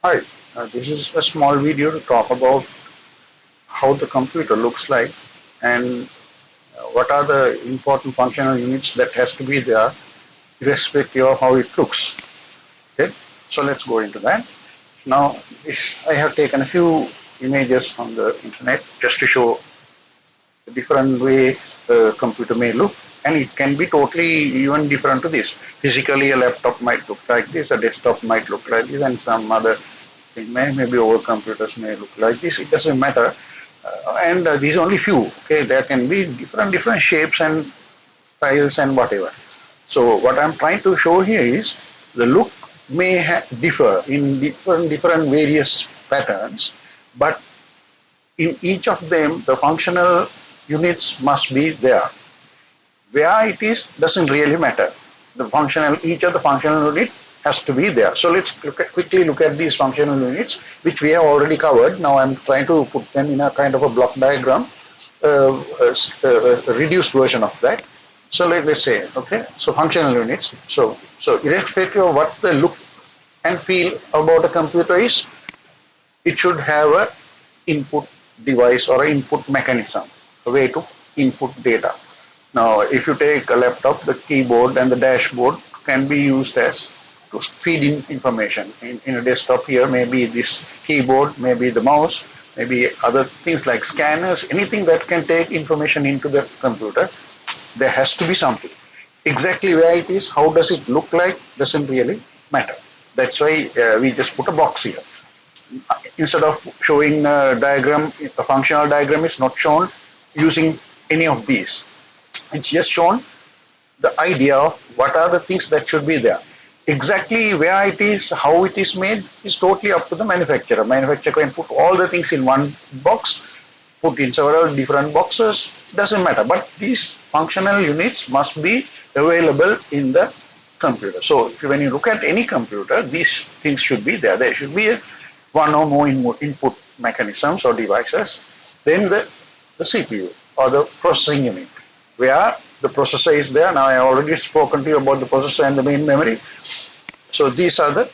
Hi, this is a small video to talk about how the computer looks like and what are the important functional units that has to be there irrespective of how it looks. Okay, so let's go into that. Now, I have taken a few images from the internet just to show the different way the computer may look, and it can be totally even different to this. Physically, a laptop might look like this, a desktop might look like this, and some other thing maybe over computers may look like this. It doesn't matter. And these are only few. Okay, there can be different shapes and styles and whatever. So what I'm trying to show here is the look may differ in different various patterns, but in each of them the functional units must be there. Where it is doesn't really matter. The functional each of the functional unit has to be there. So let's quickly look at these functional units, which we have already covered. Now I'm trying to put them in a kind of a block diagram, a reduced version of that. So let's say, okay, so functional units. So irrespective of what the look and feel about a computer is, it should have a input device or an input mechanism, a way to input data. Now, if you take a laptop, the keyboard and the dashboard can be used as to feed in information. In a desktop here, maybe this keyboard, maybe the mouse, maybe other things like scanners, anything that can take information into the computer, there has to be something. Exactly where it is, how does it look like, doesn't really matter. That's why we just put a box here. Instead of showing a diagram, a functional diagram is not shown using any of these. It's just shown the idea of what are the things that should be there. Exactly where it is, how it is made is totally up to the manufacturer. Manufacturer can put all the things in one box, put in several different boxes, doesn't matter. But these functional units must be available in the computer. So when you look at any computer, these things should be there. There should be one or more input mechanisms or devices. Then the CPU or the processing unit, where the processor is there. Now I already spoken to you about the processor and the main memory. So these are the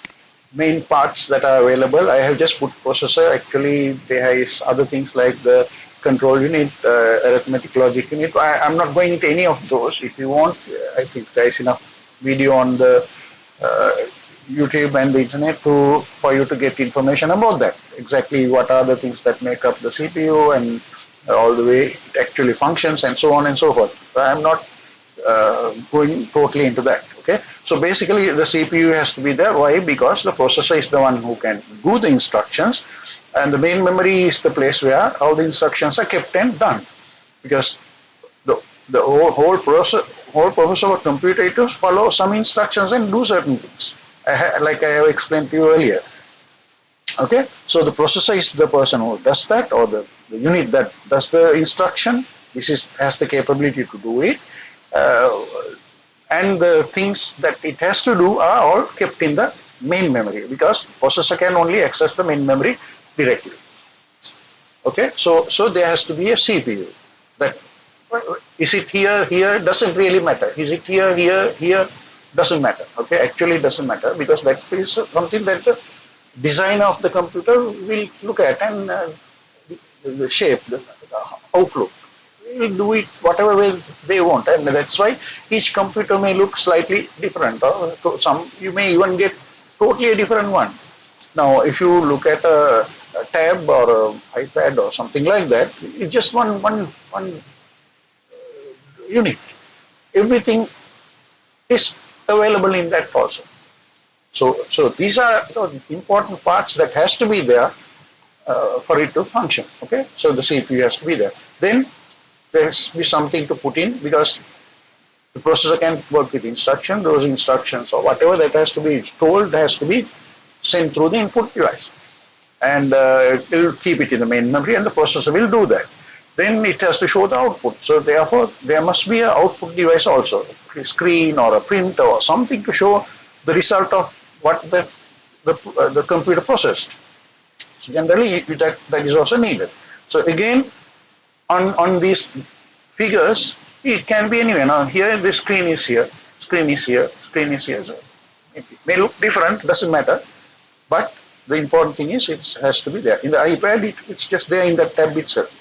main parts that are available. I have just put processor. Actually, there is other things like the control unit, arithmetic logic unit. I'm not going into any of those. If you want, I think there is enough video on the YouTube and the internet for you to get information about that. Exactly what are the things that make up the CPU and all the way it actually functions and so on and so forth. So I'm not going totally into that. Okay, so basically the CPU has to be there. Why? Because the processor is the one who can do the instructions, and the main memory is the place where all the instructions are kept and done. Because the whole purpose of a computer is to follow some instructions and do certain things. Like I have explained to you earlier. Okay, so the processor is the person who does that, or the unit that does the instruction. Has the capability to do it, and the things that it has to do are all kept in the main memory, because processor can only access the main memory directly. Okay, so there has to be a CPU. That is it here doesn't really matter. Is it here doesn't matter. Okay, actually it doesn't matter, because that is something that the designer of the computer will look at, and the shape, the outlook, will do it whatever way they want, and that's why each computer may look slightly different. Or some you may even get totally a different one. Now, if you look at a tab or an iPad or something like that, it's just one unit. Everything is available in that also. So these are the important parts that has to be there for it to function. Okay, so the CPU has to be there. Then there has to be something to put in, because the processor can work with instructions. Those instructions or whatever that has to be told has to be sent through the input device, and it will keep it in the main memory, and the processor will do that. Then it has to show the output. So therefore, there must be an output device also, a screen or a printer or something to show the result of what the computer processed. So generally, that is also needed. So again, on these figures, it can be anywhere. Now here the screen is here, screen is here, screen is here. So it may look different, doesn't matter, but the important thing is it has to be there. In the iPad, it's just there in that tab itself.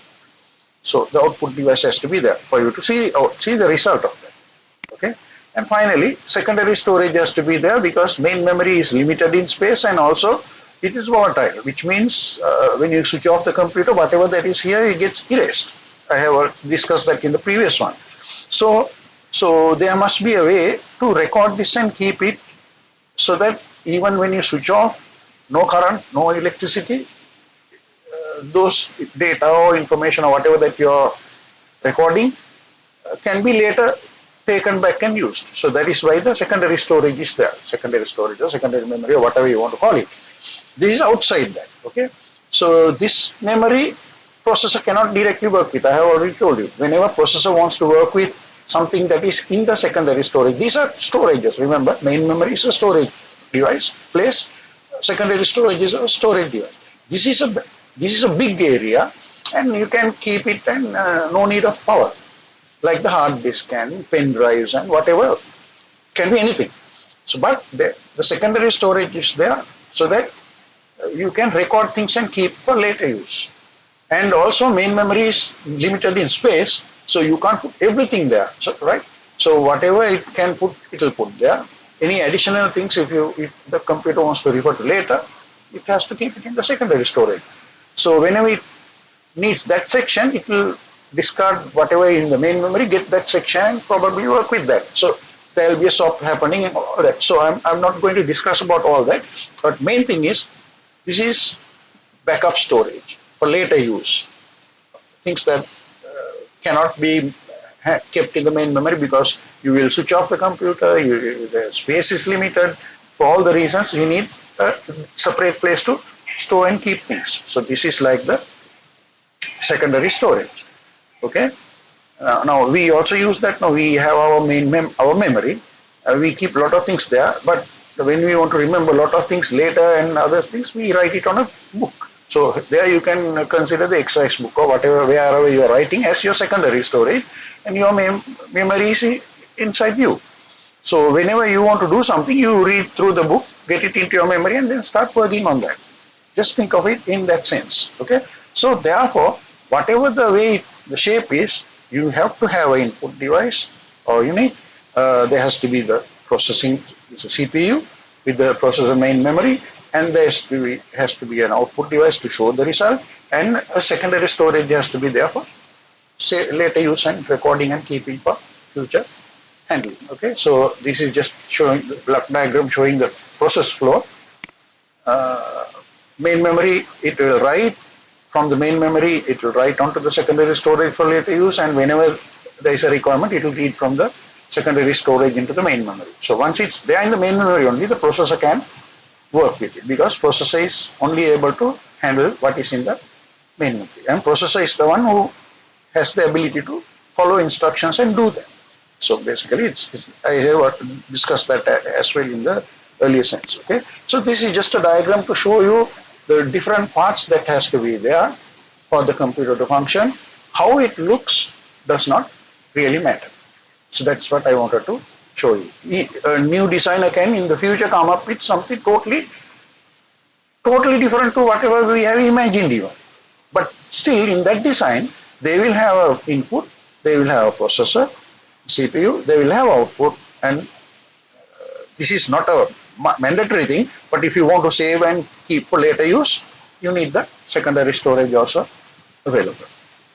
So the output device has to be there for you to see the result of that. Okay. And finally, secondary storage has to be there because main memory is limited in space and also it is volatile, which means when you switch off the computer, whatever that is here, it gets erased. I have discussed that in the previous one. So there must be a way to record this and keep it so that even when you switch off, no current, no electricity, those data or information or whatever that you're recording can be later taken back and used. So that is why the secondary storage is there. Secondary storage or secondary memory or whatever you want to call it. This is outside that. Okay. So this memory processor cannot directly work with. I have already told you. Whenever processor wants to work with something that is in the secondary storage, these are storages. Remember, main memory is a storage device. Place secondary storage is a storage device. This is a big area, and you can keep it and no need of power, like the hard disk and pen drives and whatever, can be anything. So, but the secondary storage is there so that you can record things and keep for later use. And also main memory is limited in space, so you can't put everything there, so, right? So whatever it can put, it will put there. Any additional things, if the computer wants to refer to later, it has to keep it in the secondary storage. So whenever it needs that section, it will discard whatever in the main memory, get that section and probably work with that. So there will be a swap happening and all that. So I'm not going to discuss about all that, but main thing is, this is backup storage for later use. Things that cannot be kept in the main memory because you will switch off the computer, the space is limited. For all the reasons, you need a separate place to store and keep things. So this is like the secondary storage. Okay. Now we also use that. Now we have our memory. We keep a lot of things there, but when we want to remember a lot of things later and other things, we write it on a book. So there you can consider the exercise book or whatever, wherever you are writing as your secondary storage, and your memory is inside you. So whenever you want to do something, you read through the book, get it into your memory, and then start working on that. Just think of it in that sense. Okay. So therefore, whatever the way the shape is, you have to have an input device or unit. There has to be the processing, it's a CPU with the processor main memory, and there has to be an output device to show the result, and a secondary storage has to be there for later use and recording and keeping for future handling. Okay, so this is just showing the block diagram showing the process flow. Main memory, it will write from the main memory, it will write onto the secondary storage for later use, and whenever there is a requirement, it will read from the secondary storage into the main memory. So once it's there in the main memory only, the processor can work with it, because processor is only able to handle what is in the main memory, and processor is the one who has the ability to follow instructions and do that. So basically, I have discussed that as well in the earlier sense. Okay, so this is just a diagram to show you the different parts that has to be there for the computer to function. How it looks does not really matter. So that's what I wanted to show you. A new designer can in the future come up with something totally different to whatever we have imagined even. But still in that design, they will have an input, they will have a processor, CPU, they will have output, and this is not a mandatory thing, but if you want to save and keep for later use, you need the secondary storage also available.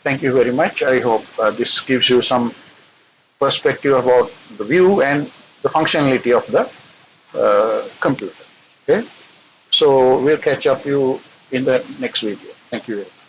Thank you very much. I hope this gives you some perspective about the view and the functionality of the computer. Okay, so we'll catch up you in the next video. Thank you very much.